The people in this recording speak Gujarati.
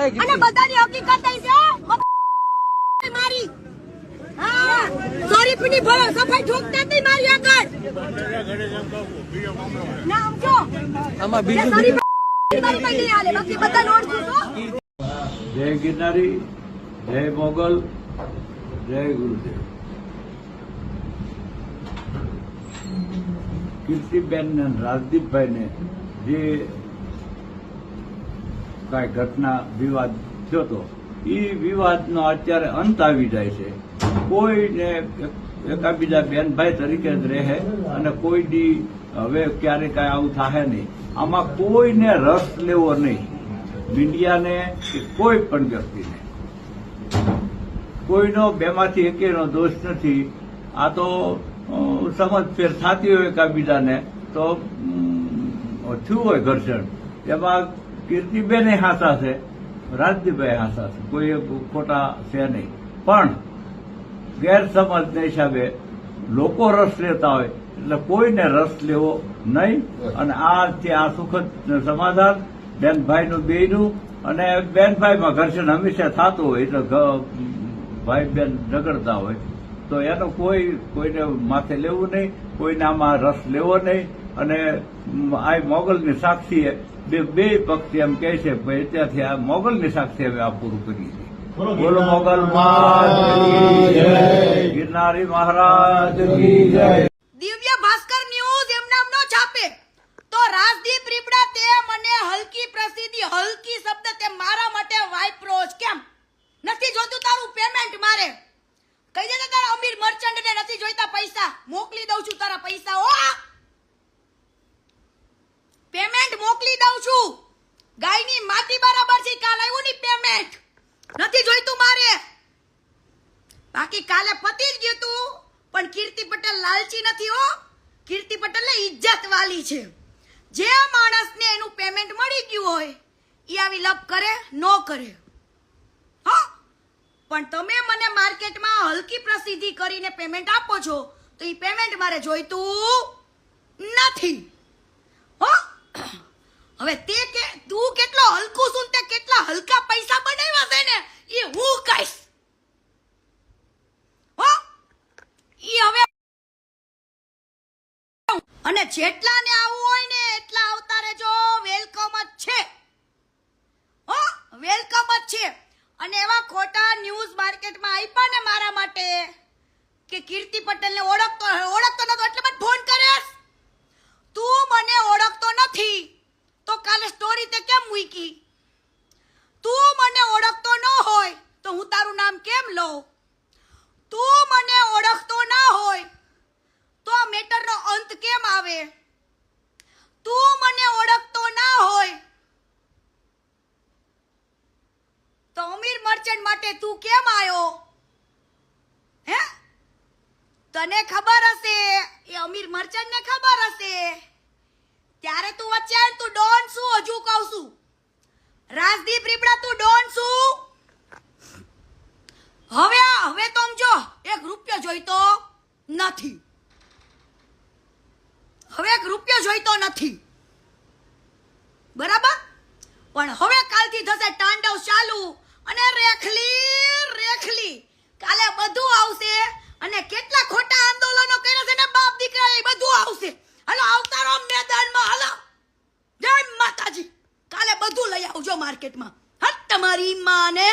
અને બધાની હકીકત છે મારી સોરી પીની ભરો સફાઈ ઠોકતા જ નહીં મારી આગળ ના સમજો આમાં બીજું મારી પાસે નહીં હાલે બાકી બધા નોટ છો જય ગિરનારી, જય મોગલ, જય ગુરુદેવ. કીર્તિબેન ને રાજદીપભાઈ ને જે કઈ ઘટના વિવાદ થયો હતો એ વિવાદનો અત્યારે અંત આવી જાય છે. કોઈને એકાબીજા બેનભાઈ તરીકે જ રહે અને કોઈ દી હવે ક્યારે કાંઈ આવું થાય નહીં. આમાં કોઈને રસ લેવો નહીં, મીડિયાને કે કોઈ પણ વ્યક્તિને. કોઈનો બેમાંથી એકેયનો દોષ નથી. આ તો સમજફેર થતી હોય એકાબીજાને તો થયું હોય ઘર્ષણ. એમાં કીર્તિબેન હાસા છે, રાજદીપભાઈ હાસા છે, કોઈ ખોટા છે નહીં. પણ ગેરસમજના હિસાબે લોકો રસ લેતા હોય એટલે કોઈને રસ લેવો નહીં. અને આ સુખદ સમાધાન બેનભાઈનું બેયનું, અને બેનભાઈમાં ઘર્ષણ હંમેશા થતું હોય એટલે ભાઈ બેન ઝઘડતા હોય તો એનો કોઈને માથે લેવું નહીં, કોઈને આમાં રસ લેવો નહીં. અને આ મોગલની સાક્ષીએ બે પક્ષ એમ કહે છે ત્યાંથી આ મોગલની સાક્ષી હવે આ પૂરું કરીએ છીએ. બોલો મોગલ ગિરનારી મહારાજ કી જય. દિવ્ય ભાસ્કર ન્યૂઝ એમ નામ નો છાપે તો રાજદીપ રીપડા તે મને હલકી પ્રસિદ્ધિ હલકી શબ્દ તે મારા માટે વાઇપ્રોસ કેમ નથી જોતું તારું પેમેન્ટ મારે કહી દે તારા અમીર મર્ચન્ટ ને નથી જોઈતા પૈસા મોકલી દઉં છું તારા પૈસા હો પેમેન્ટ મોકલી દઉં છું ગાયની માટી બરાબર છે કાલ આવ્યું ની પેમેન્ટ નથી જોઈતું મારે બાકી કાલે પતી જ ગયું તું પણ કીર્તિ પટેલ લાલચી નથી હો કીર્તિ પટેલ ઇજ્જત વાલી છે જે માણસને એનું પેમેન્ટ મળી ગયું હોય એ આવી લપ કરે નો કરે હા પણ તમે મને માર્કેટમાં હલકી પ્રસિદ્ધિ કરીને પેમેન્ટ આપો છો તો એ પેમેન્ટ મારે જોઈતું નથી હો હવે તું કેટલો હલકું છું તે કેટલા હલકા પૈસા બનાવ્યા છે ને એ હું કહીશ હો ઈ હવે અને જેટલા ને આવું હોય ને એટલા આવતા રહેજો વેલકમ જ છે હો વેલકમ જ છે. અને એવા ખોટા ન્યૂઝ માર્કેટમાં આપ્યા ને મારા માટે કે કીર્તિ પટેલને ઓળખતો નતો એટલે મને ફોન કરેસ. તું મને ઓળખતો નથી તો કાલે સ્ટોરી તે કેમ મૂકી? તું મને ઓળખતો ન હોય તો હું તારું નામ કેમ લઉં? તું મને ઓળખતો ના હોય તો આ મેટરનો અંત કેમ આવે? તું મને ઓળખતો ના હોય તો અમીર મર્ચન્ટ માટે તું કેમ આવ્યો? હે તને ખબર હશે એ અમીર મર્ચન્ટ ને ખબર હશે ત્યારે તું વચ્ચે તું ડોન શું હજુ કહું છું રાજદીપ રીપડા તું ડોન શું? હવે તો સમજો એક રૂપિયો જોઈતો નથી. હવે એક રૂપિયો જોઈતો નથી બરાબર. પણ હવે કાલથી થશે તાંડવ ચાલુ અને રેખલી કાલે બધું આવશે અને કેટલા ખોટા આંદોલનો કર્યા છે ને બાપ દીકરા એ બધું આવશે. હાલો આવતારો મેદાનમાં હાલો જય માતાજી. કાલે બધું લઈ આવજો માર્કેટમાં. હા તમારી માને